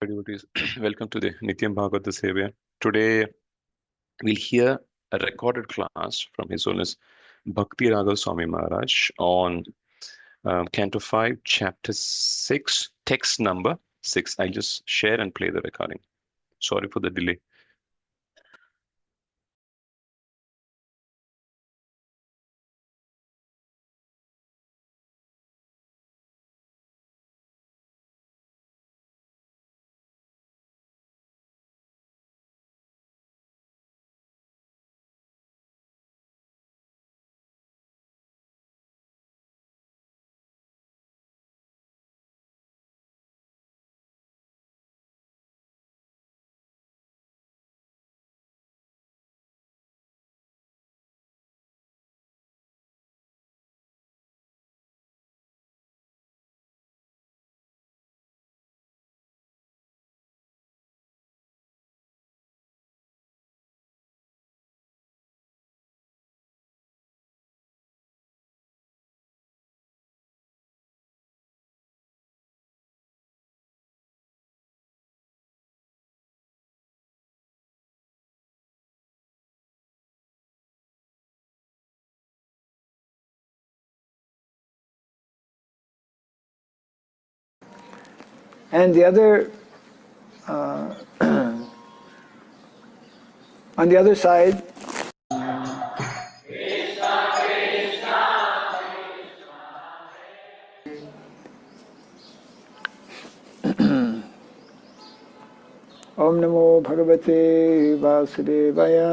Devotees, welcome to the Nityam Bhagavata Sevya. Today we'll hear a recorded class from His Holiness Bhakti Raghav Swami Maharaj on Canto 5, Chapter 6, text number 6. I'll just share and play the recording. Sorry for the delay. And the other, on the other side, Om Namo Bhagavate Vasudevaya.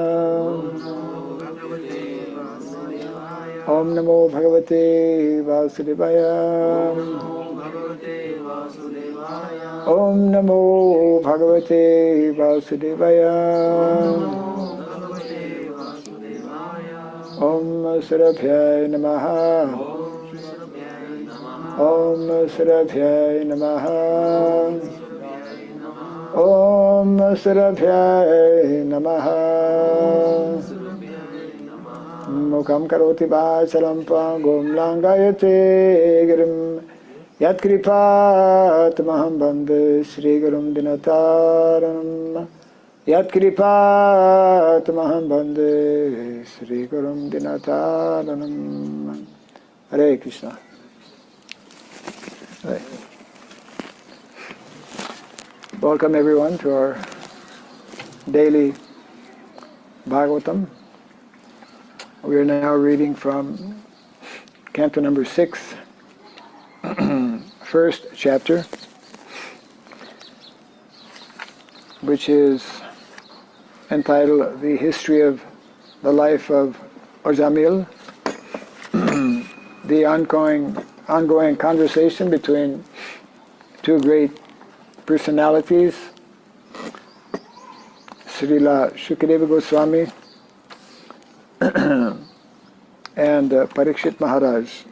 Om Namo Bhagavate Vasudevaya. Om Namo Bhagavate Vasudevaya. Om Surabhyay Namaha. Om Surabhyay Namaha. Om Surabhyay Namaha. Mukham karoti vachalam pangum langayate girim yat kripat maham bande Shri Gurum Dinataram. Yat kripat maham bande Shri Gurum Dinataram. Hare Krishna. Hare. Welcome everyone to our daily Bhagavatam. We are now reading from Canto number 6, first chapter, which is entitled The History of the Life of Ojamil, the ongoing conversation between two great personalities, Srila Shukadeva Goswami and Parikshit Maharaj.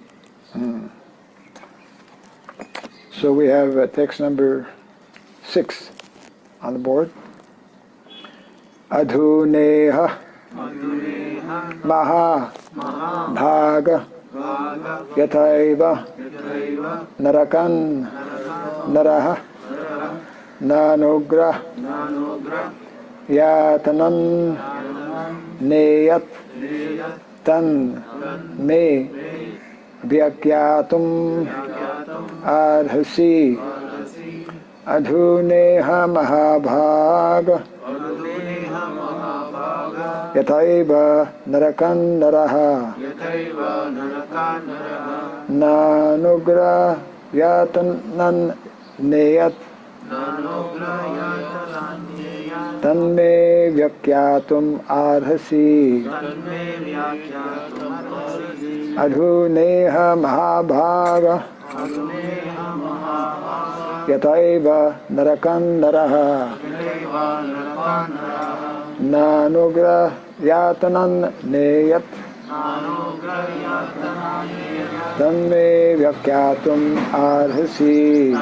So we have text number 6 on the board. Adhuneha Maha Bhaga Yataiva Narakan Naraha Nanugra Yatanan Neyat Tan Me Vyakyatum Arhasi Adhuneha Mahabhaga Yataiva Narakan Naraha Nanugra Yatanan Neyat Tanme Vyakyatum Arhasi Adhuneha Mahabhaga Yataiva Narakan Naraha Nanugra yatananneyat tanme vyakyatum arhasi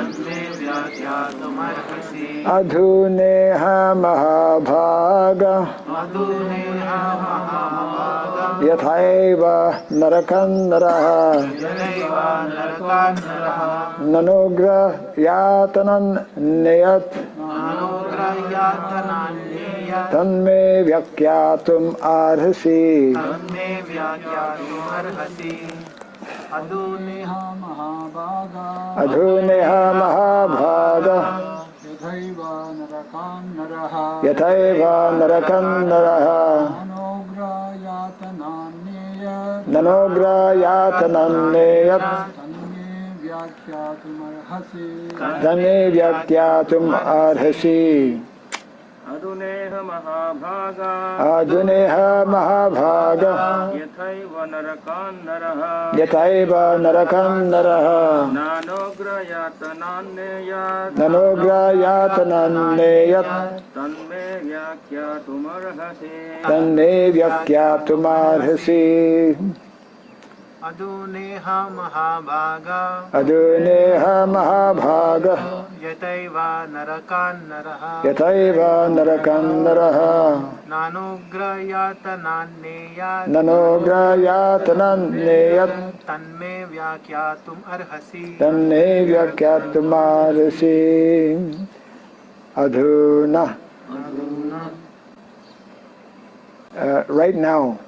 adhuneha mahabhaga yathaiva narakan naraha nanugra yatananneyat tanme vyakyatum arhasi Aduneha Mahabhaga adhuneha mahabhaga Yathaiva Narakan Naraha yathaiva narakan naraha Nanogra nanogra yatananneyat Tanme Vyakyatum Arhasi tanme vyakyatum arhasi Aduneha Mahabhaga adhuneha mahabhaga Yathaiva Narakan Naraha yathaiva narakan naraha Nanogra Yatananneyat nanogra yatananneyat Tanme Vyakyatum Arhasi tanme vyakyatum arhasi Aduneha Mahabhaga adhuneha mahabhaga Yathaiva Narakan Naraha yathaiva narakan naraha Nanugra Yatananneyat nanogra yatananneyat Tanme Vyakyatum Arhasi tanme vyakyatum arhasi adhuna right now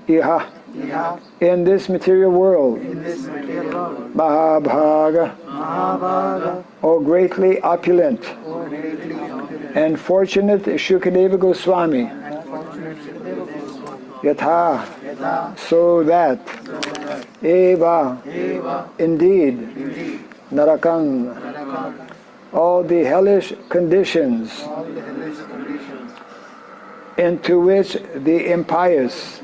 iha in this material world mahabhaga O greatly opulent and fortunate Shukadeva Goswami yatha so that eva indeed narakan all the hellish conditions into which the impious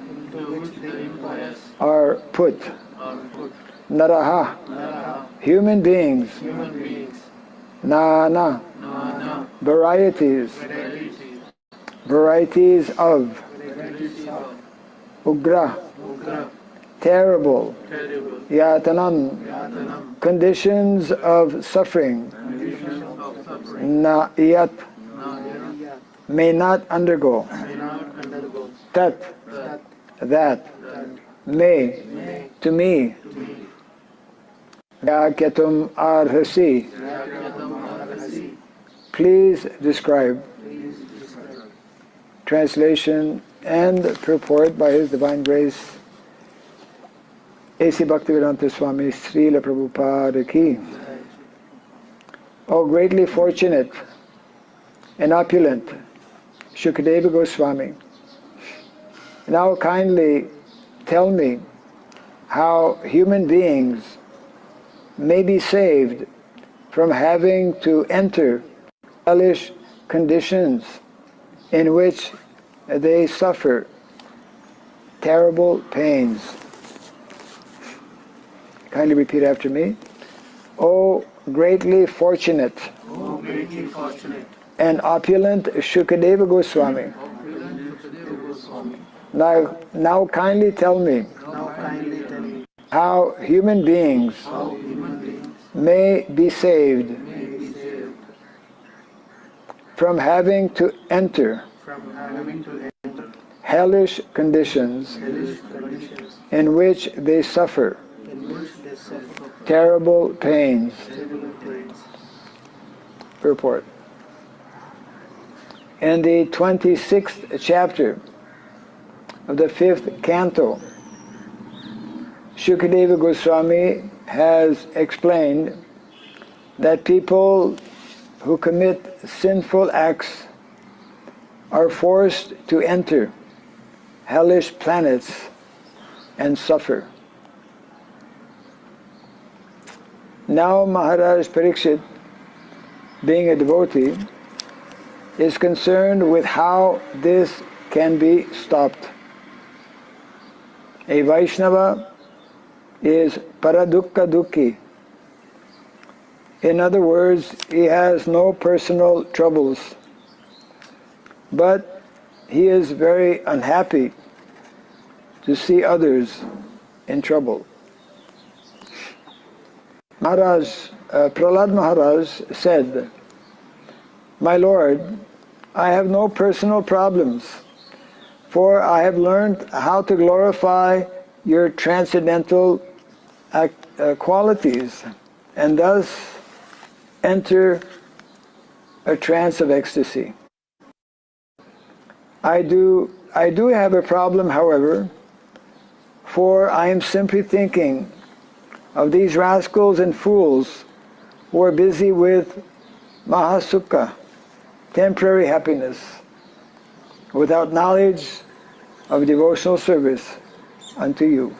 are put. Naraha, human beings, nana, varieties of, ugra, terrible, yatanan, conditions of suffering, na yat, may not undergo, tat, that, may, to me, Yakyatum arhasi. Please describe. Translation and purport by His Divine Grace A.C. Bhaktivedanta Swami Srila Prabhupada Ki. O greatly fortunate and opulent Shukadeva Goswami, now kindly tell me how human beings may be saved from having to enter hellish conditions in which they suffer terrible pains. Kindly repeat after me. O greatly fortunate, and opulent Shukadeva Goswami, now kindly tell me how human beings may be saved from having to enter hellish conditions in which they suffer terrible pains. Purport. In the 26th chapter of the 5th canto, Shukadeva Goswami has explained that people who commit sinful acts are forced to enter hellish planets and suffer. Now Maharaj Parikshit, being a devotee, is concerned with how this can be stopped. A Vaishnava is paradukka dukhi. In other words, he has no personal troubles, but he is very unhappy to see others in trouble. Prahlad Maharaj said, "My Lord, I have no personal problems, for I have learned how to glorify your transcendental qualities and thus enter a trance of ecstasy. I do have a problem, however, for I am simply thinking of these rascals and fools who are busy with mahasukha, temporary happiness, without knowledge of devotional service unto you."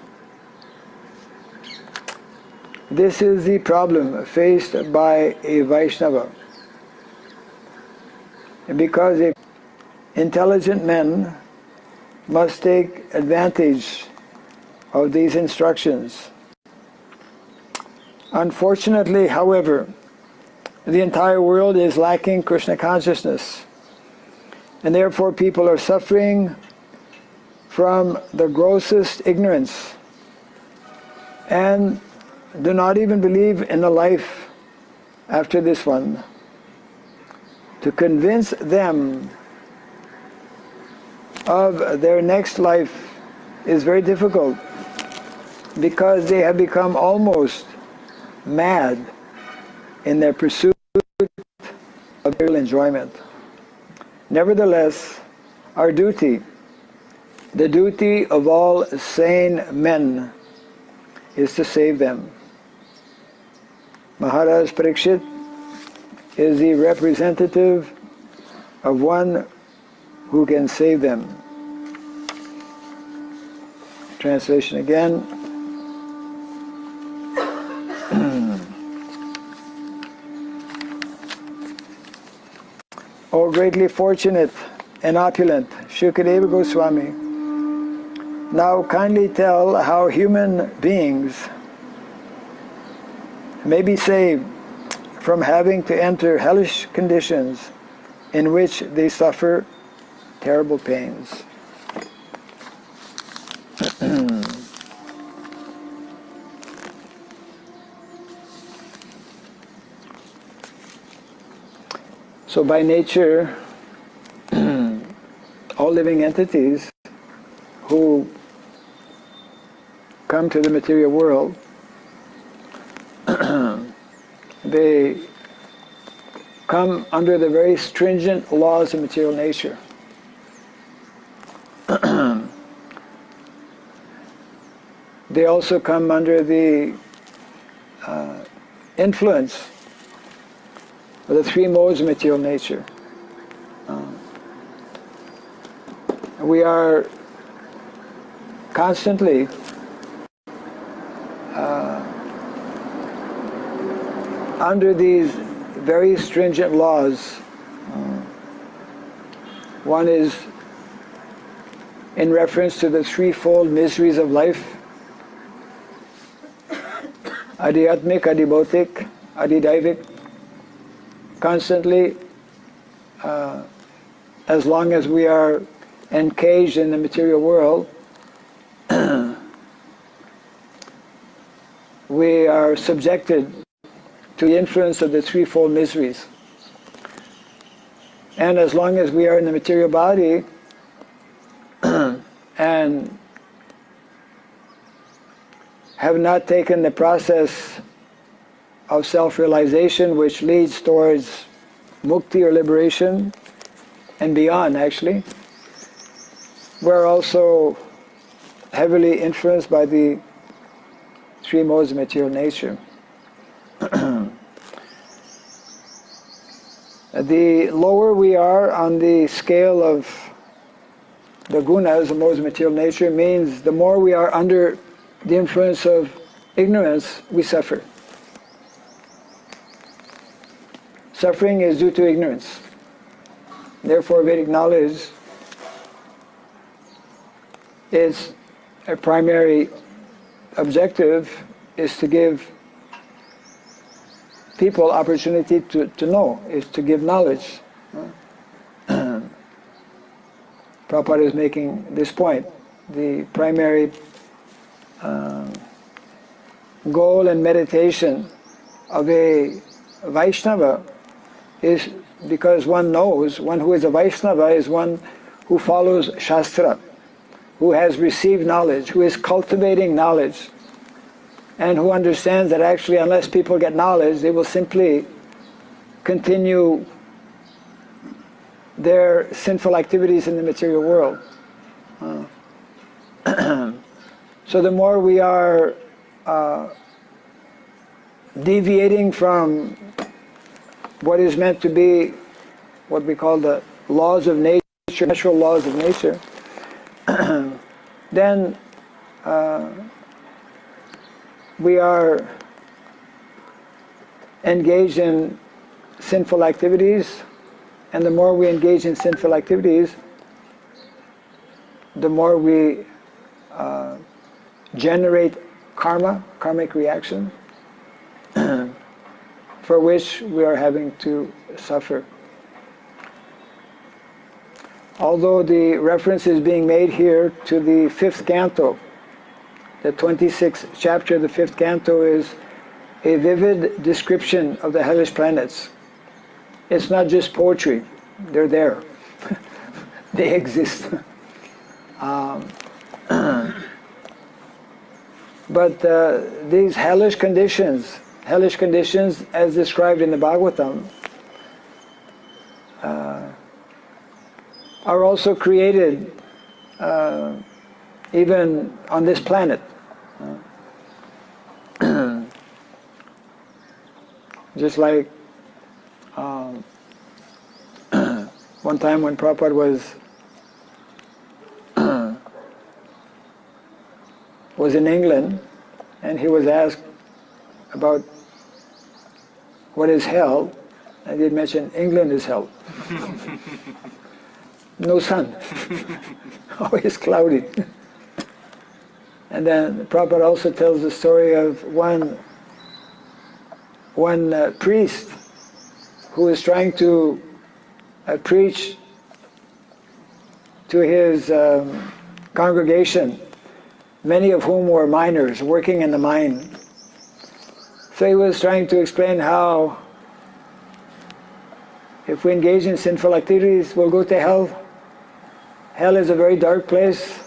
This is the problem faced by a Vaishnava, because intelligent men must take advantage of these instructions. Unfortunately, however, the entire world is lacking Krishna consciousness, and therefore people are suffering from the grossest ignorance and do not even believe in a life after this one. To convince them of their next life is very difficult, because they have become almost mad in their pursuit of material enjoyment. Nevertheless, our duty, the duty of all sane men, is to save them. Maharaj Parikshit is the representative of one who can save them. Translation again. O greatly fortunate and opulent Shukadeva Goswami, now kindly tell how human beings may be saved from having to enter hellish conditions in which they suffer terrible pains. So by nature, all living entities who come to the material world, they come under the very stringent laws of material nature. They also come under the influence of the three modes of material nature. We are constantly under these very stringent laws. One is in reference to the threefold miseries of life: adhyatmic, adhibautic, adhidaivik. Constantly, as long as we are encaged in the material world, we are subjected to the influence of the threefold miseries. And as long as we are in the material body and have not taken the process of self-realization, which leads towards mukti or liberation and beyond, actually, we're also heavily influenced by the three modes of material nature. The lower we are on the scale of the gunas, the modes of material nature, means the more we are under the influence of ignorance, we suffer. Suffering is due to ignorance. Therefore, Vedic knowledge its primary objective is to give people opportunity to know, is to give knowledge. Prabhupada is making this point. The primary goal and meditation of a Vaishnava is because one knows, one who is a Vaishnava is one who follows Shastra, who has received knowledge, who is cultivating knowledge, and who understands that actually unless people get knowledge, they will simply continue their sinful activities in the material world. So the more we are deviating from what is meant to be what we call the laws of nature, natural laws of nature, then we are engaged in sinful activities, and the more we engage in sinful activities, the more we generate karma, karmic reaction, for which we are having to suffer. Although the reference is being made here to the 5th canto, the 26th chapter of the 5th canto is a vivid description of the hellish planets. It's not just poetry, they're there. They exist. But these hellish conditions as described in the Bhagavatam, are also created even on this planet. Just like one time when Prabhupada was in England, and he was asked about what is hell, and he mentioned England is hell. No sun, always cloudy. And then Prabhupada also tells the story of one priest who was trying to preach to his congregation, many of whom were miners working in the mine. So he was trying to explain how if we engage in sinful activities, we'll go to hell. Hell is a very dark place,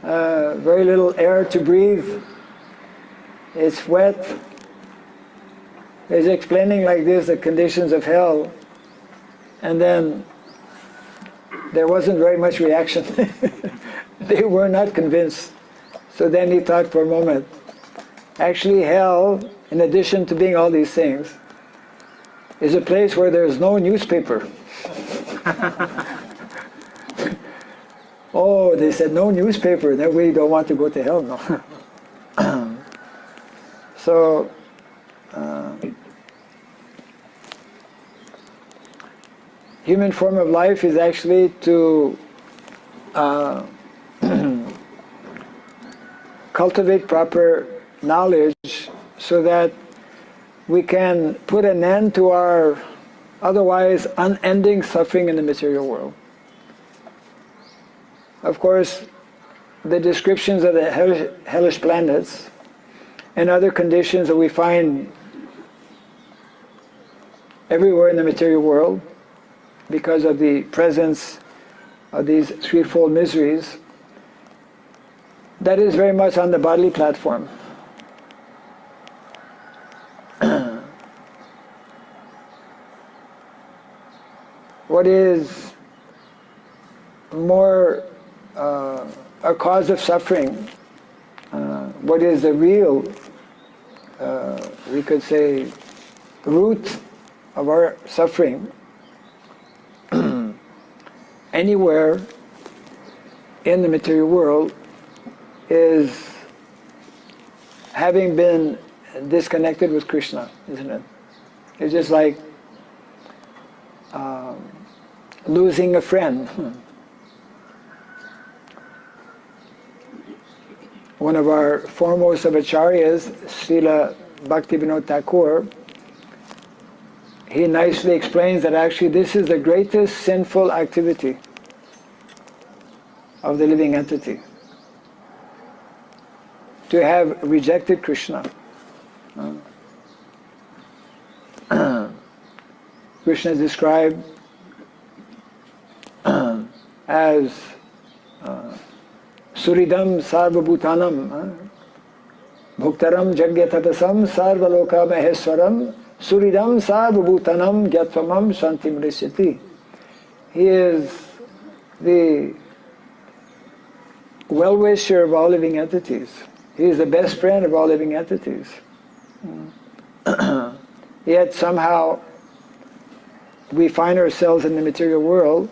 very little air to breathe, it's wet. He's explaining like this the conditions of hell, and then there wasn't very much reaction. They were not convinced. So then he thought for a moment, actually hell, in addition to being all these things, is a place where there's no newspaper. Oh, they said no newspaper, then we don't want to go to hell, no. So, human form of life is actually to cultivate proper knowledge so that we can put an end to our otherwise unending suffering in the material world. Of course, the descriptions of the hellish planets and other conditions that we find everywhere in the material world because of the presence of these threefold miseries, that is very much on the bodily platform. What is more a cause of suffering, what is the real, we could say, root of our suffering, anywhere in the material world, is having been disconnected with Krishna, isn't it? It's just like losing a friend. One of our foremost of acharyas, Srila Bhaktivinoda Thakur, he nicely explains that actually this is the greatest sinful activity of the living entity, to have rejected Krishna. Krishna is described as Suridam Sarvabhutanam, Bhuktaram Jagyatatasam Sarvaloka Maheswaram, Suridam Sarvabhutanam Gyatvamam Shantim Risyati. He is the well-wisher of all living entities. He is the best friend of all living entities. Yet somehow we find ourselves in the material world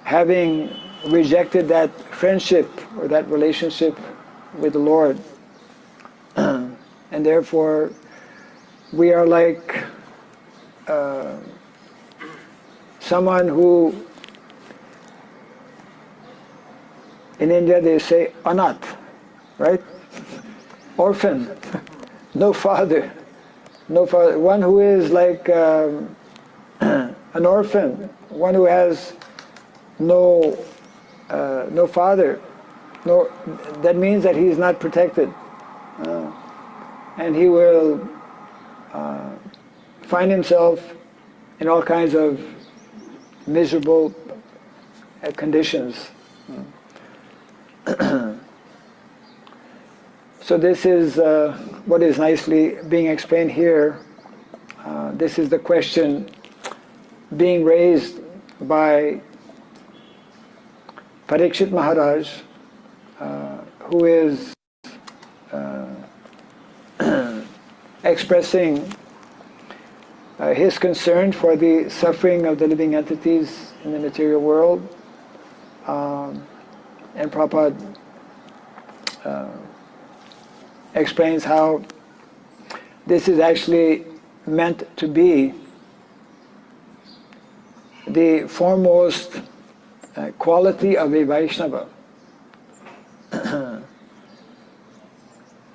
having rejected that friendship or that relationship with the Lord. And therefore we are like someone who, in India they say anath, right? Orphan, no father, one who is like an orphan, one who has no father. No, that means that he is not protected, and he will find himself in all kinds of miserable conditions. So this is what is nicely being explained here. This is the question being raised by Parikshit Maharaj, who is expressing his concern for the suffering of the living entities in the material world. And Prabhupada explains how this is actually meant to be the foremost quality of a Vaishnava.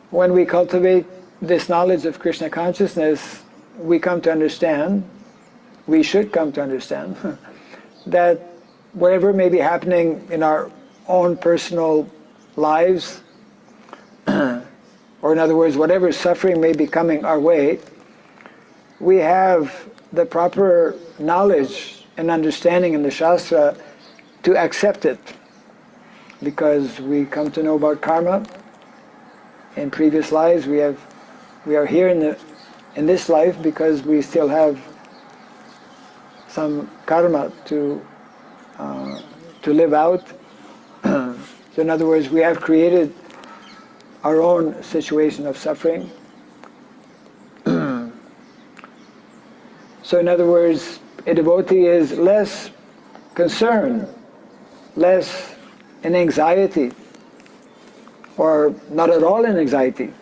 When we cultivate this knowledge of Krishna consciousness, we come to understand, we should come to understand, that whatever may be happening in our own personal lives, or in other words, whatever suffering may be coming our way, we have the proper knowledge and understanding in the Shastra to accept it, because we come to know about karma. In previous lives, we are here in this life because we still have some karma to live out. So in other words, we have created our own situation of suffering. So in other words, a devotee is less concerned, less in anxiety, or not at all in anxiety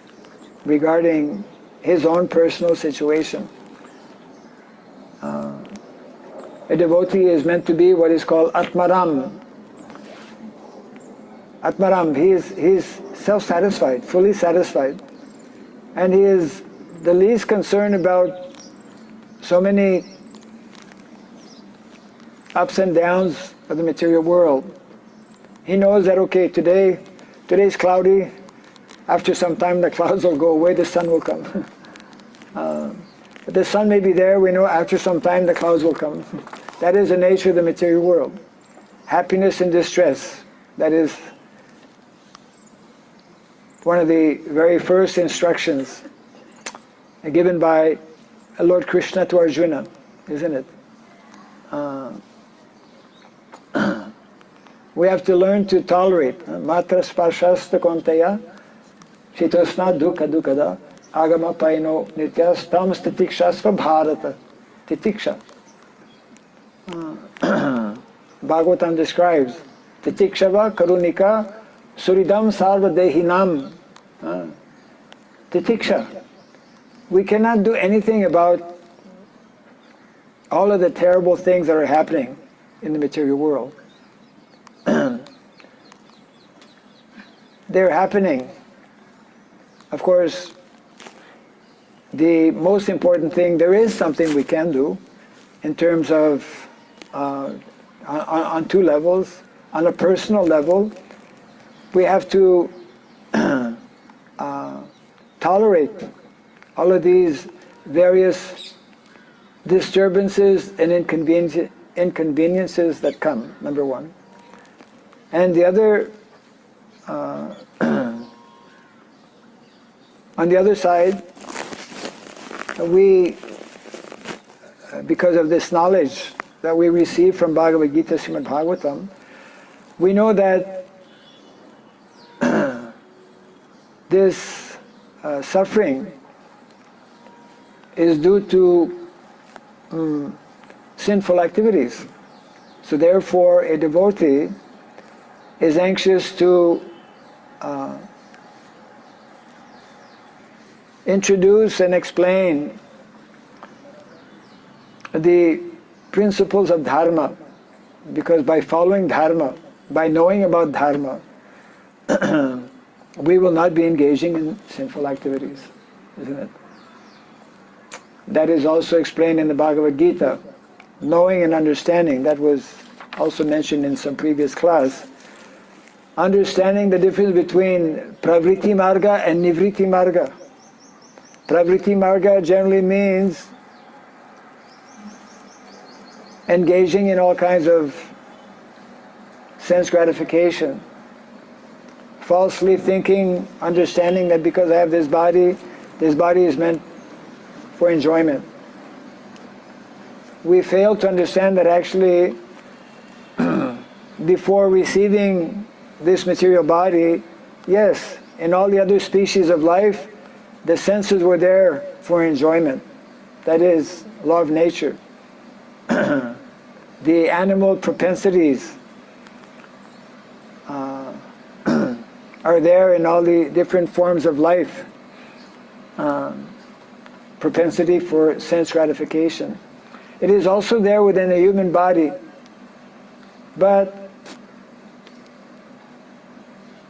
regarding his own personal situation. A devotee is meant to be what is called Atmaram. Atmaram, he is self-satisfied, fully satisfied. And he is the least concerned about so many ups and downs of the material world. He knows that, okay, today's cloudy, after some time the clouds will go away, the sun will come. The sun may be there, we know after some time the clouds will come. That is the nature of the material world. Happiness and distress, that is one of the very first instructions given by Lord Krishna to Arjuna, isn't it? We have to learn to tolerate. Matra sparshasta konteya, shitosna dukha dukkada, agama paino nityas tam titikshasva bharata. Titiksha. Bhagavatam describes titikshava karunika suridam sarva dehinam. Titiksha. We cannot do anything about all of the terrible things that are happening in the material world. They're happening. Of course, the most important thing, there is something we can do in terms of on two levels. On a personal level, we have to tolerate all of these various disturbances and inconveniences that come, number one. And the other, on the other side, we, because of this knowledge that we receive from Bhagavad Gita, Srimad Bhagavatam, we know that this suffering is due to sinful activities. So therefore, a devotee is anxious to introduce and explain the principles of dharma, because by following dharma, by knowing about dharma, we will not be engaging in sinful activities, isn't it? That is also explained in the Bhagavad Gita. Knowing and understanding, that was also mentioned in some previous class. Understanding the difference between pravriti marga and nivriti marga. Pravriti marga generally means engaging in all kinds of sense gratification, falsely thinking, understanding that because I have this body is meant for enjoyment. We fail to understand that actually before receiving this material body, yes, in all the other species of life, the senses were there for enjoyment. That is law of nature. The animal propensities are there in all the different forms of life. Propensity for sense gratification. It is also there within the human body, but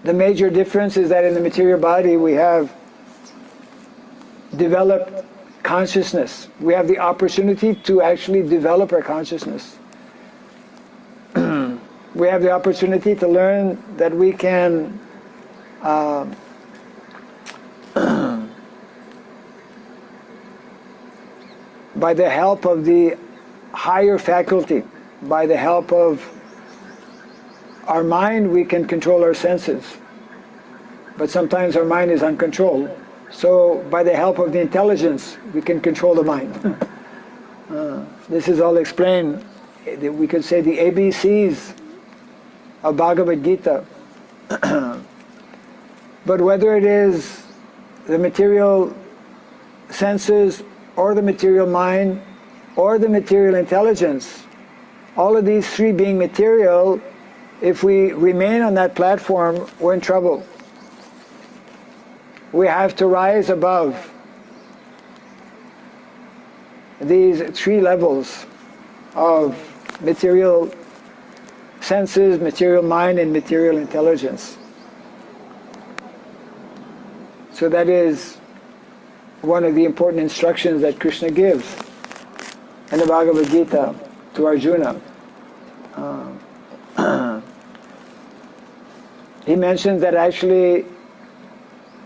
the major difference is that in the material body we have developed consciousness. We have the opportunity to actually develop our consciousness. We have the opportunity to learn that we can by the help of the higher faculty, by the help of our mind, we can control our senses. But sometimes our mind is uncontrolled. So by the help of the intelligence, we can control the mind. This is all explained. We could say the ABCs of Bhagavad Gita. But whether it is the material senses or the material mind or the material intelligence, all of these three being material, if we remain on that platform, we're in trouble. We have to rise above these three levels of material senses, material mind, and material intelligence. So that is one of the important instructions that Krishna gives in the Bhagavad Gita to Arjuna. He mentions that actually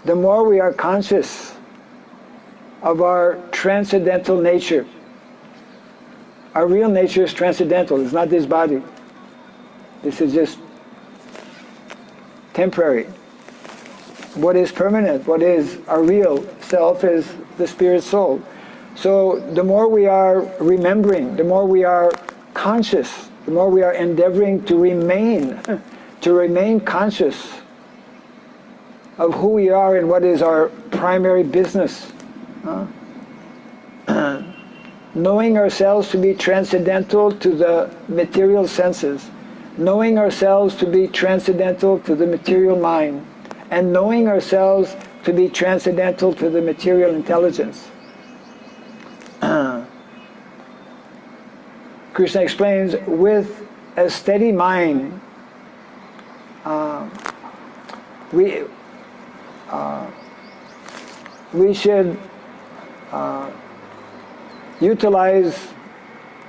the more we are conscious of our transcendental nature, our real nature is transcendental, it's not this body. This is just temporary. What is permanent, what is our real self is the spirit soul. So the more we are remembering, the more we are conscious, the more we are endeavoring to remain conscious of who we are and what is our primary business. Knowing ourselves to be transcendental to the material senses, knowing ourselves to be transcendental to the material mind, and knowing ourselves to be transcendental to the material intelligence. Krishna explains, with a steady mind, we should utilize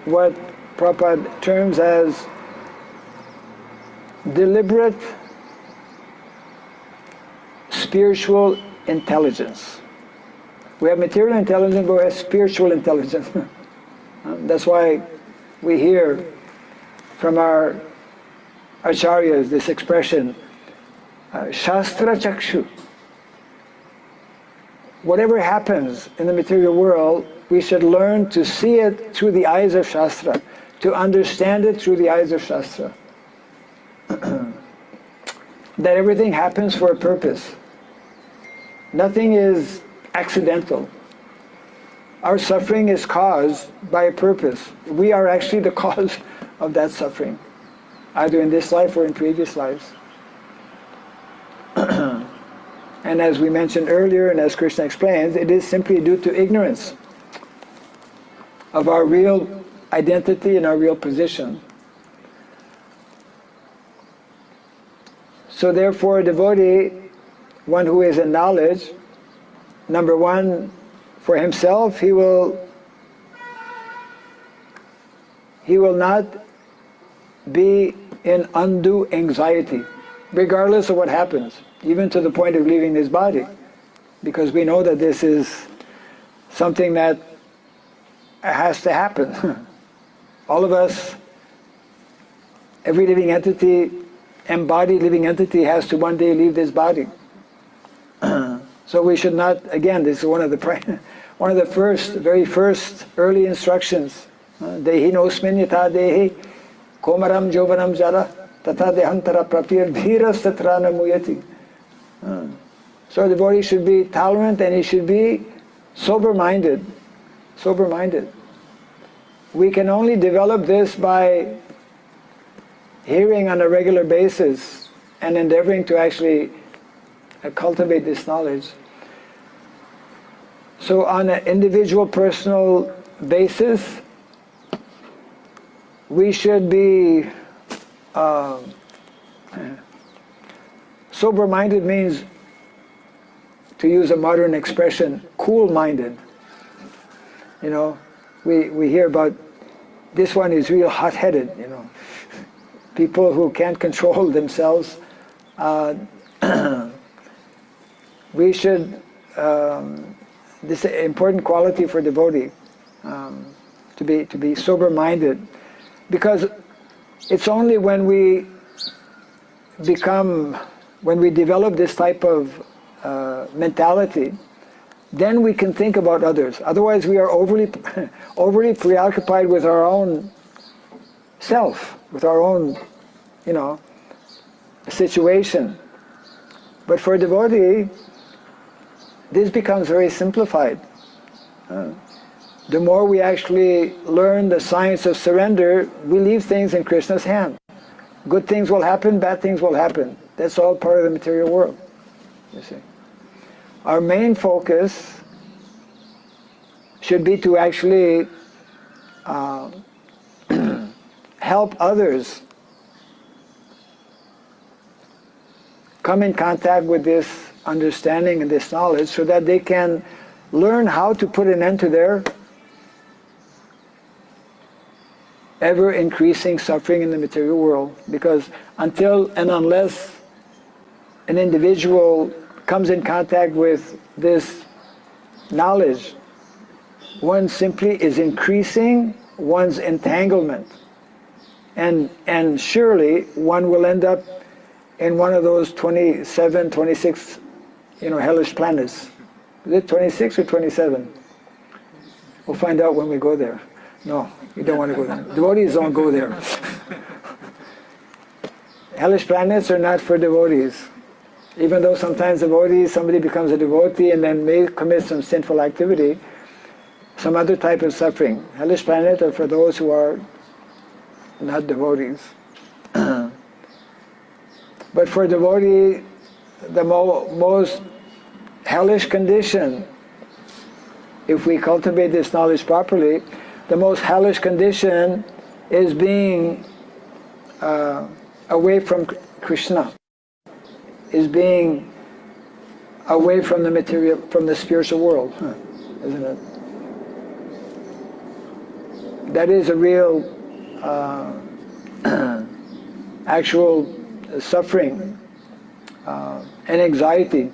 what Prabhupada terms as deliberate spiritual intelligence. We have material intelligence, but we have spiritual intelligence. That's why we hear from our acharyas this expression, Shastra Chakshu. Whatever happens in the material world, we should learn to see it through the eyes of Shastra, to understand it through the eyes of Shastra. That everything happens for a purpose. Nothing is accidental. Our suffering is caused by a purpose. We are actually the cause of that suffering, either in this life or in previous lives. And as we mentioned earlier, and as Krishna explains, it is simply due to ignorance of our real identity and our real position. So therefore, a devotee, one who is in knowledge, number one, for himself, he will not be in undue anxiety, regardless of what happens, even to the point of leaving this body, because we know that this is something that has to happen. All of us, every living entity, embodied living entity, has to one day leave this body. So we should not, again, this is one of the very first early instructions. Dehi nosmin yatha dehi komaram jovanam jara tata dehantara prapir dhiras tatrana muyati. So the devotee should be tolerant and he should be sober-minded. Sober-minded. We can only develop this by hearing on a regular basis and endeavoring to actually cultivate this knowledge. So on an individual, personal basis, we should be sober-minded means, to use a modern expression, cool-minded. You know, we hear about this one is real hot-headed, you know. People who can't control themselves. We should, this is an important quality for devotee, to be sober-minded, because it's only when we develop this type of mentality, then we can think about others. Otherwise we are overly preoccupied with our own self, with our own, you know, situation. But for a devotee, this becomes very simplified. The more we actually learn the science of surrender, we leave things in Krishna's hand. Good things will happen, bad things will happen. That's all part of the material world, you see. Our main focus should be to actually help others come in contact with this understanding and this knowledge so that they can learn how to put an end to their ever-increasing suffering in the material world. Because until and unless an individual comes in contact with this knowledge, one simply is increasing one's entanglement. And surely one will end up in one of those 27, 26, you know, hellish planets. Is it 26 or 27? We'll find out when we go there. No, you don't want to go there. Devotees don't go there. Hellish planets are not for devotees. Even though sometimes somebody becomes a devotee and then may commit some sinful activity, some other type of suffering. Hellish planets are for those who are not devotees. But for a devotee, the most hellish condition, if we cultivate this knowledge properly, the most hellish condition is being away from Krishna, is being away from the material, from the spiritual world, isn't it? That is a real, actual suffering and anxiety.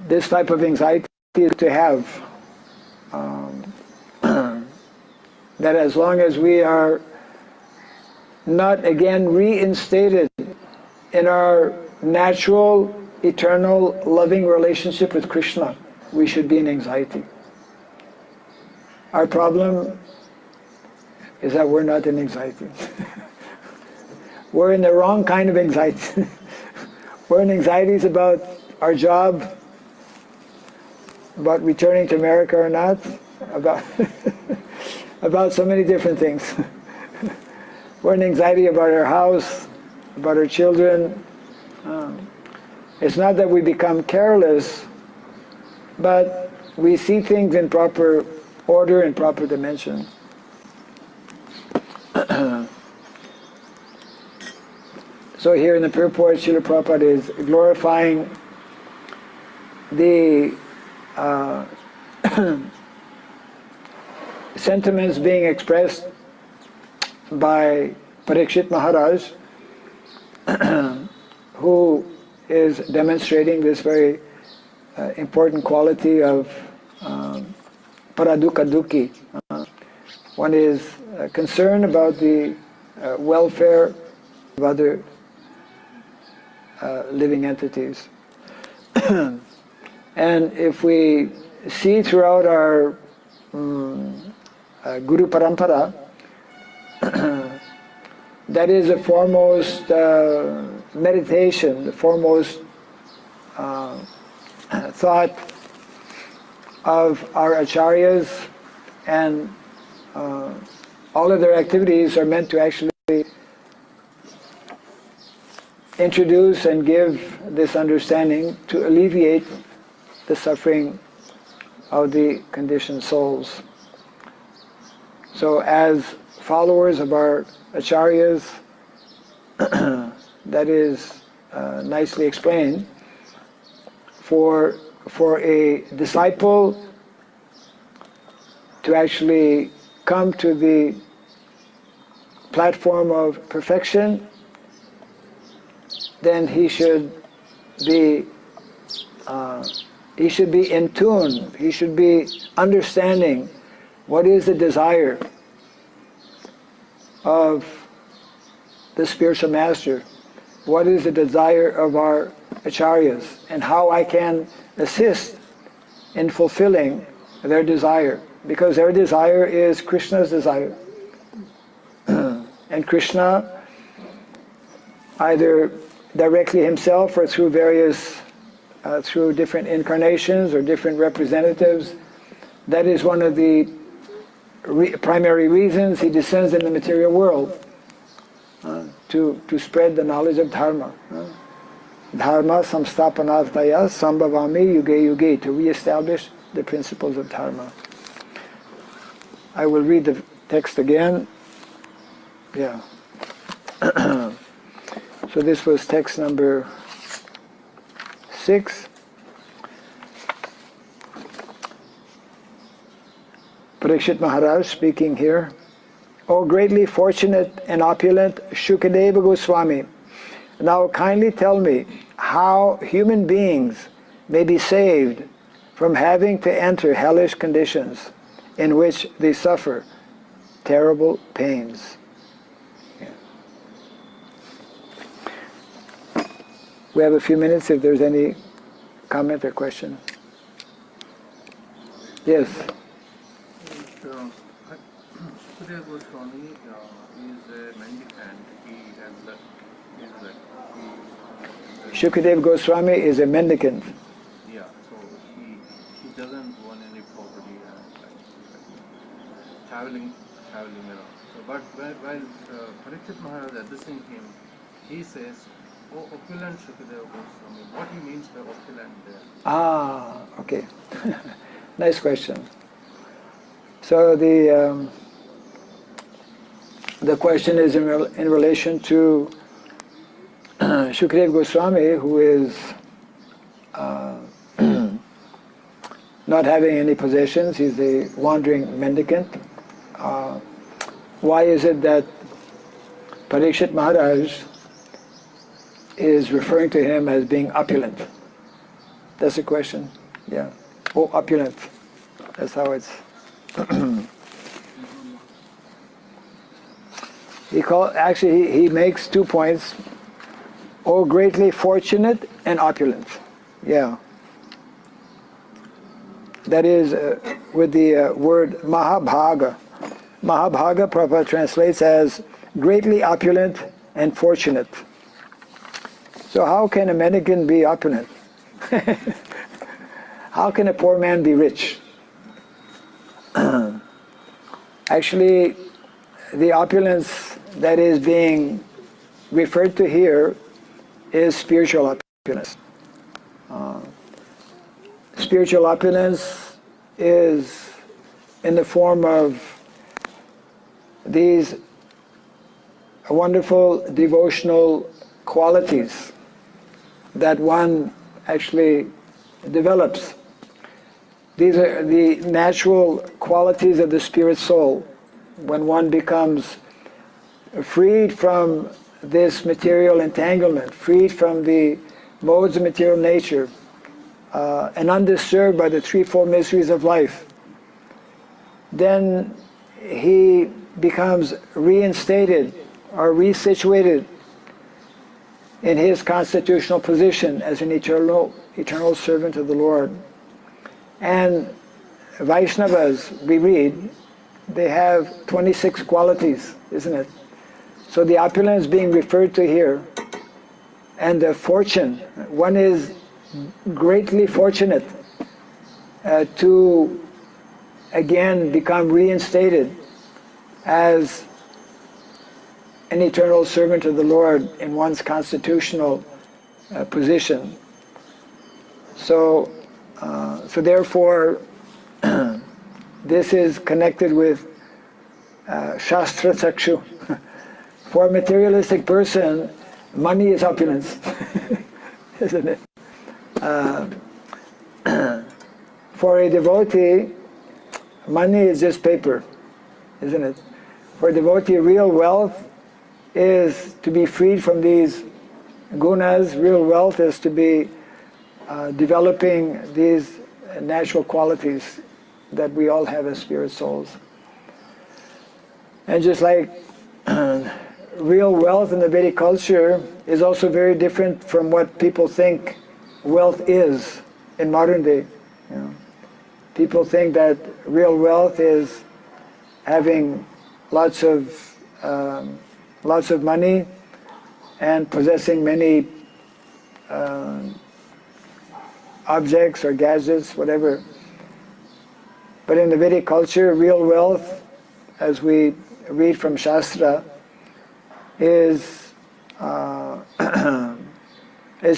This type of anxiety is to have. That as long as we are not again reinstated in our natural, eternal, loving relationship with Krishna, we should be in anxiety. Our problem is that we're not in anxiety. We're in the wrong kind of anxiety. We're in anxieties about our job, about returning to America or not, about about so many different things. We're in anxiety about our house, about our children. It's not that we become careless, but we see things in proper order and proper dimension. So here in the purport, Srila Prabhupada is glorifying the sentiments being expressed by Parikshit Maharaj, who is demonstrating this very important quality of paradukkha dukhi. One is concerned about the welfare of other living entities. And if we see throughout our Guru Parampara, that is the foremost meditation, the foremost thought of our acharyas, and all of their activities are meant to actually introduce and give this understanding to alleviate the suffering of the conditioned souls. So as followers of our acharyas, that is nicely explained. For a disciple to actually come to the platform of perfection, then he should be in tune. He should be understanding what is the desire of the spiritual master, what is the desire of our acharyas, and how I can assist in fulfilling their desire, because their desire is Krishna's desire. And Krishna, either directly himself or through various through different incarnations or different representatives, that is one of the primary reasons he descends in the material world, to spread the knowledge of dharma. Dharma samstapanartaya sambhavami yuge yuge, to re-establish the principles of dharma. I will read the text again. Yeah. So this was text number 6. Parikshit Maharaj speaking here. O greatly fortunate and opulent Shukadeva Goswami, now kindly tell me how human beings may be saved from having to enter hellish conditions in which they suffer terrible pains. Yeah. We have a few minutes if there's any comment or question. Yes. Sukadeva Goswami is a mendicant. Shukadeva Goswami is a mendicant. Yeah, so he doesn't want any property traveling around. So, but while Parikshit Maharaj addressing him, he says, "Oh, opulent Shukadeva Goswami." What he means by opulent there? Ah, okay. Nice question. So the question is in relation to Shukadeva Goswami, who is not having any possessions. He's a wandering mendicant. Why is it that Parikshit Maharaj is referring to him as being opulent. That's the question? Yeah. Oh, opulent. That's how it's... he makes 2 points. Oh, greatly fortunate and opulent. Yeah. That is with the word Mahabhaga. Mahabhaga, Prabhupada translates as greatly opulent and fortunate. So how can a mendicant be opulent? How can a poor man be rich? Actually, the opulence that is being referred to here is spiritual opulence. Spiritual opulence is in the form of these wonderful devotional qualities that one actually develops. These are the natural qualities of the spirit soul. When one becomes freed from this material entanglement, freed from the modes of material nature, and undisturbed by the threefold mysteries of life, then he becomes reinstated or resituated in his constitutional position as an eternal servant of the Lord. And Vaishnavas, we read, they have 26 qualities, isn't it? So the opulence being referred to here, and the fortune, one is greatly fortunate to again become reinstated as an eternal servant of the Lord in one's constitutional position. So therefore, this is connected with Shastra Chakshu. For a materialistic person, money is opulence, isn't it? For a devotee, money is just paper, isn't it? For a devotee, real wealth is to be freed from these gunas. Real wealth is to be developing these natural qualities that we all have as spirit souls. And just like real wealth in the Vedic culture is also very different from what people think wealth is in modern day. You know, people think that real wealth is having lots of money and possessing many objects or gadgets, whatever. But in the Vedic culture, real wealth, as we read from Shastra, is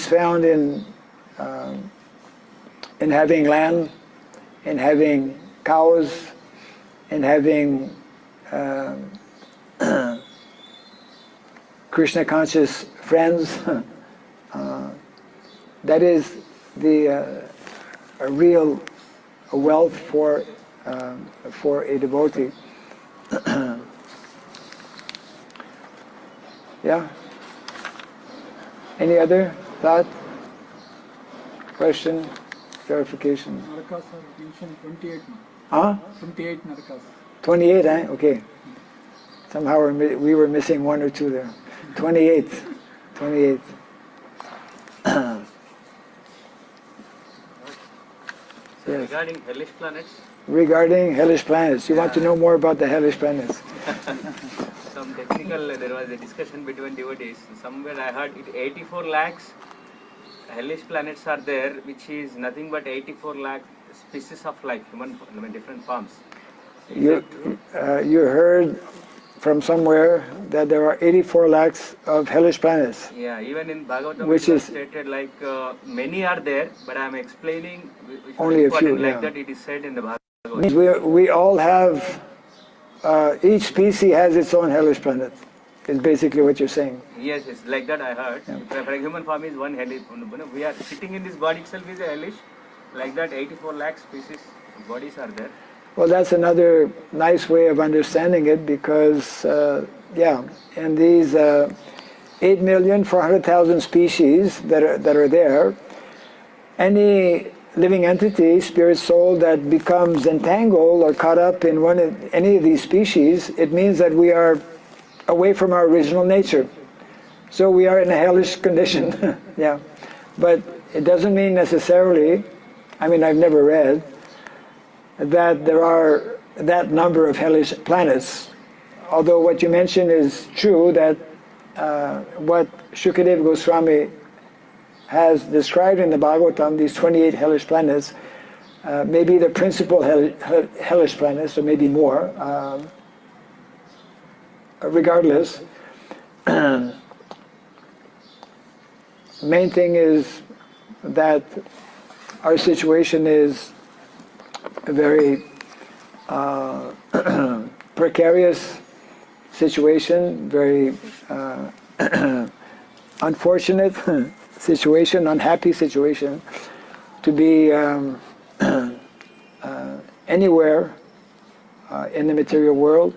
found in having land, in having cows, in having Krishna conscious friends. That is the real wealth for a devotee. Yeah? Any other thought? Question? Clarification? Narakas are mentioned 28 now. Huh? 28 Narakas. 28, eh? Okay. Somehow we were missing 1 or 2 there. 28. 28. Yes. Regarding hellish planets, Regarding hellish planets. You want to know more about the hellish planets? some technical, there was a discussion between devotees. Somewhere I heard 84 lakhs hellish planets are there, which is nothing but 84 lakh species of life, human, different forms. You heard from somewhere that there are 84 lakhs of hellish planets. Yeah, even in Bhagavatam Which it was is- stated like many are there, but I am explaining which Only a few, like yeah. that it is said in the Bhagavatam. Means we all have, each species has its own hellish planet, is basically what you're saying. Yes, yes, like that I heard. For human form is one hellish. We are sitting in this body itself is a hellish. Like that 84 lakh species bodies are there. Well, that's another nice way of understanding it because, in these 8,400,000 species that are there, any living entity, spirit, soul, that becomes entangled or caught up in any of these species, it means that we are away from our original nature. So we are in a hellish condition. Yeah. But it doesn't mean necessarily, I've never read, that there are that number of hellish planets. Although what you mentioned is true, that what Shukadeva Goswami has described in the Bhagavatam, these 28 hellish planets, may be the principal hellish planets, or maybe more. Regardless, main thing is that our situation is a very precarious situation, very unfortunate situation, unhappy situation, to be anywhere in the material world.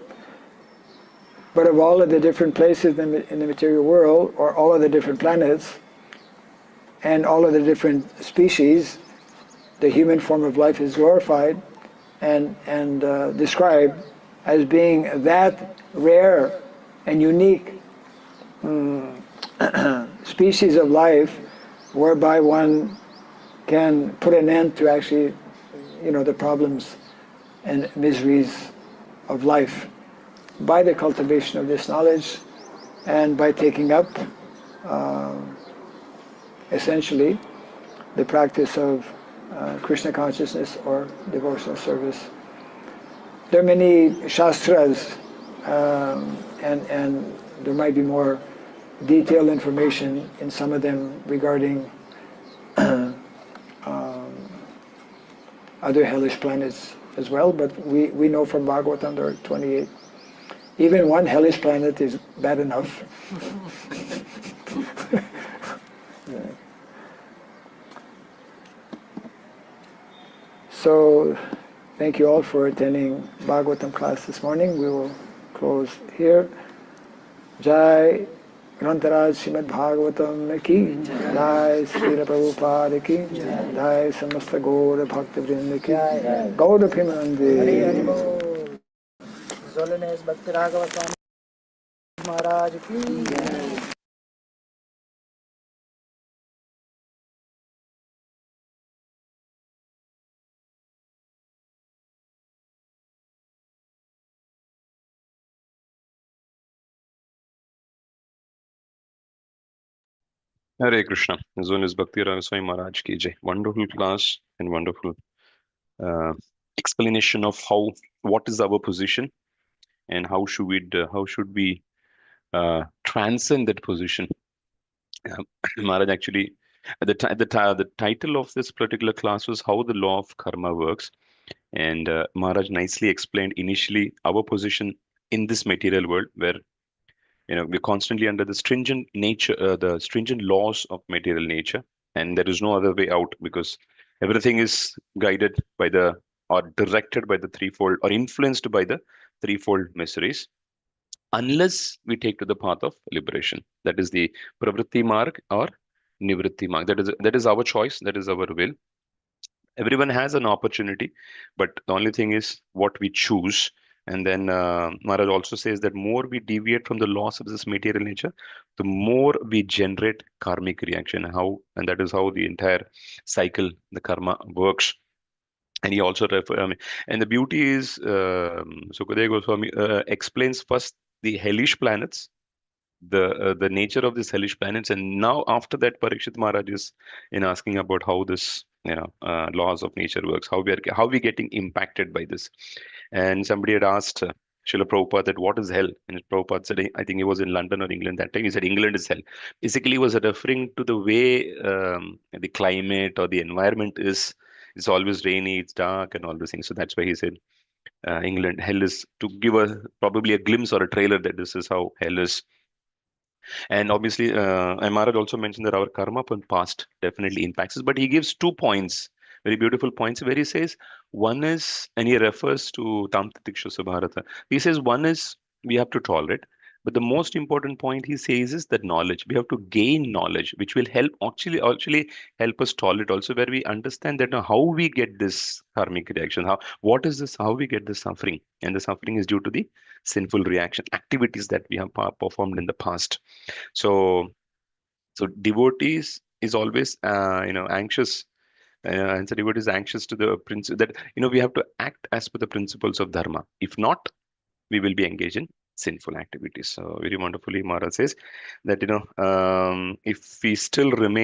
But of all of the different places in the material world, or all of the different planets, and all of the different species, the human form of life is glorified and described as being that rare and unique species of life whereby one can put an end to actually, the problems and miseries of life by the cultivation of this knowledge and by taking up essentially the practice of Krishna consciousness or devotional service. There are many shastras, and there might be more detailed information in some of them regarding other hellish planets as well, but we know from Bhagavatam there are 28. Even one hellish planet is bad enough. So, thank you all for attending Bhagavatam class this morning. We will close here. Jai Grantaraj Srimad Bhagavatam ki, Jai Srila Prabhupada ki, Jai Samasta Gaura Bhakta Vrinda ki, Gaura Pimanandi. Zolenes Bhakti Raghava Swami Maharaj ki. Hare Krishna. His own is Bhakti Swami Maharaj ki jai. Wonderful class and wonderful explanation of what is our position and how should we transcend that position. Maharaj actually, the title of this particular class was How the Law of Karma Works, and Maharaj nicely explained initially our position in this material world, where we're constantly under the stringent nature, the stringent laws of material nature, and there is no other way out because everything is guided by or directed by the threefold, or influenced by the threefold miseries, unless we take to the path of liberation. That is the pravritti marg or nivritti marg. That is our choice. That is our will. Everyone has an opportunity, but the only thing is what we choose. And then Maharaj also says that more we deviate from the laws of this material nature, the more we generate karmic reaction. And that is how the entire cycle, the karma, works. And he also and the beauty is, Sukadeva Goswami explains first the hellish planets, the nature of these hellish planets, and now after that Parikshit Maharaj is asking about how this laws of nature works, how we getting impacted by this. And somebody had asked Srila Prabhupada that what is hell, and Prabhupada said, I think he was in London or England that time, he said England is hell. Basically he was referring to the way the climate or the environment is. It's always rainy, it's dark and all those things. So that's why he said England, hell is, to give probably a glimpse or a trailer that this is how hell is. And obviously, Maharaj also mentioned that our karma from past definitely impacts us, but he gives 2 points very beautiful points where he says one is, and he refers to Tam Titikshasa Bharata. He says one is we have to tolerate, but the most important point he says is that knowledge. We have to gain knowledge, which will help actually help us tolerate also, where we understand that how we get this karmic reaction, what is this, how we get the suffering, and the suffering is due to the sinful reaction activities that we have performed in the past. So devotees is always anxious, and so devotee is anxious to the principle that we have to act as per the principles of dharma. If not, we will be engaged in sinful activities. So very wonderfully Maharaj says that if we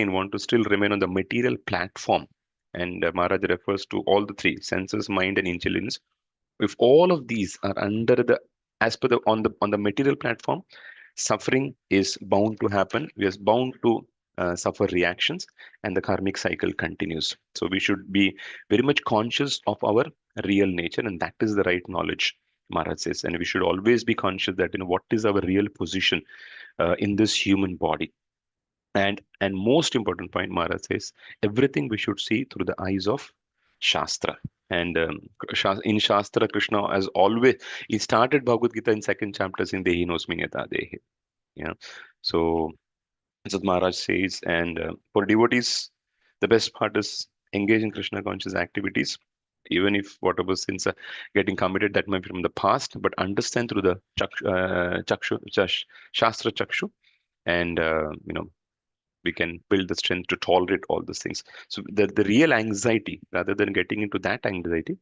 want to still remain on the material platform, and Maharaj refers to all the three senses, mind, and intelligence. If all of these are under the as per the on the material platform, suffering is bound to happen. We are bound to suffer reactions, and the karmic cycle continues. So we should be very much conscious of our real nature, and that is the right knowledge, Maharaj says. And we should always be conscious that what is our real position in this human body. And most important point, Maharaj says, everything we should see through the eyes of Shastra. And in Shastra, Krishna, as always, he started Bhagavad Gita in second chapter saying Dehi nosmi yata dehi. Yeah. So that's what Maharaj says. And for devotees, the best part is engage in Krishna conscious activities. Even if whatever sins are getting committed, that might be from the past, but understand through the Shastra Chakshu, and we can build the strength to tolerate all these things. So the real anxiety, rather than getting into that anxiety,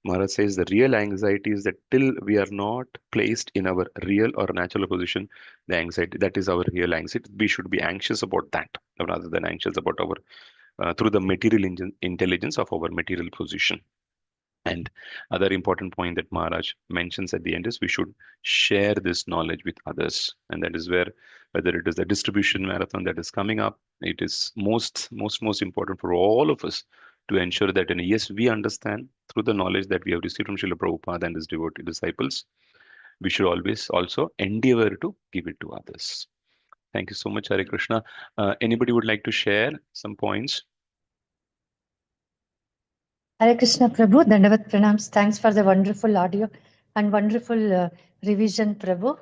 Maharaj says the real anxiety is that till we are not placed in our real or natural position, the anxiety, that is our real anxiety. We should be anxious about that rather than anxious about our through the material intelligence of our material position. And other important point that Maharaj mentions at the end is we should share this knowledge with others. And that is where, whether it is the distribution marathon that is coming up, it is most important for all of us to ensure that, yes, we understand through the knowledge that we have received from Srila Prabhupada and his devotee disciples. We should always also endeavor to give it to others. Thank you so much, Hare Krishna. Anybody would like to share some points? Hare Krishna Prabhu, Dandavat Pranams. Thanks for the wonderful audio and wonderful revision, Prabhu.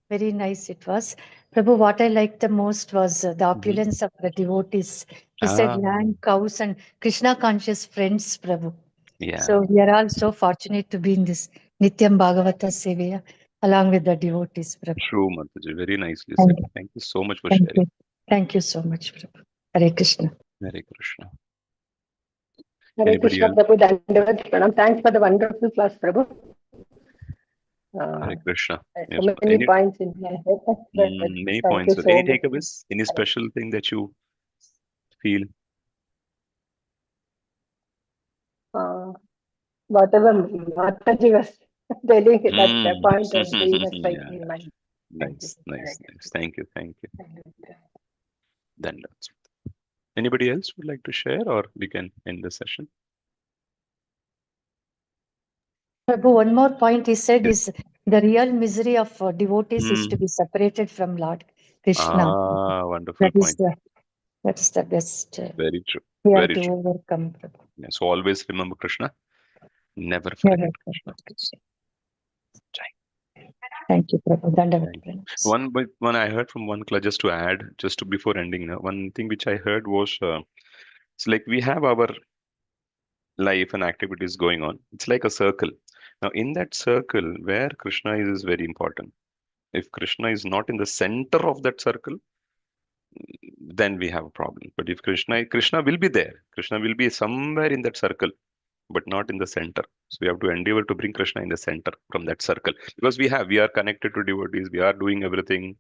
Very nice it was. Prabhu, what I liked the most was the opulence of the devotees. He said land, cows, and Krishna conscious friends, Prabhu. Yeah. So we are all so fortunate to be in this Nityam Bhagavata Sevaya along with the devotees, Prabhu. True, Mataji. Very nicely said. Thank you so much for Thank sharing. you. Thank you so much, Prabhu. Hare Krishna. Hare Krishna. Hare Anybody Krishna, else? Prabhu. Dandavat Pranam. Thanks for the wonderful class, Prabhu. Hare Krishna. So Yes. many points in my head. Many Thank points. you so Any much. takeaways? Any special thing that you feel? Whatever Mataji was telling, that point was very much striking in mind. Nice. Thank you. Then that's it. Anybody else would like to share, or we can end the session? Prabhu, one more point he said is the real misery of devotees is to be separated from Lord Krishna. Wonderful point. That is the best. Very true. We have Very to true. overcome, Prabhu. Yeah, so always remember Krishna. Never forget Krishna. Thank you, Prabhu. Dandavat Pranams. One I heard from one class, just to add, just to before ending, one thing which I heard was, it's like we have our life and activities going on. It's like a circle. Now, in that circle, where Krishna is very important. If Krishna is not in the center of that circle, then we have a problem. But if Krishna will be there. Krishna will be somewhere in that circle, but not in the center. So we have to endeavor to bring Krishna in the center from that circle, because we are connected to devotees, we are doing everything.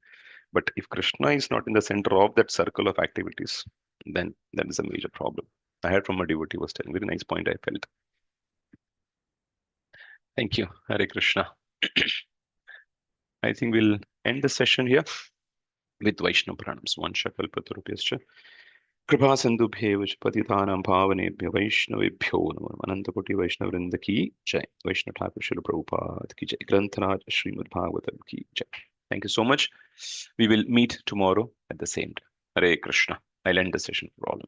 But if Krishna is not in the center of that circle of activities, then that is a major problem. I heard from a devotee was telling, very nice point I felt. Thank you. Hare Krishna. I think we'll end the session here with Vaishnava Pranams. Vanshakalpatarubhyascha Kripa Sindhubhyev Patitanam Bhavanebhyo Vaishnavebhyo Namah. Anantakoti Vaishnavrinda ki jai. Vaishnava Thakur Srila Prabhupada ki jai. Grantharaj Srimad Bhagavatam ki jai. Thank you so much. We will meet tomorrow at the same time. Hare Krishna. I'll end the session for all.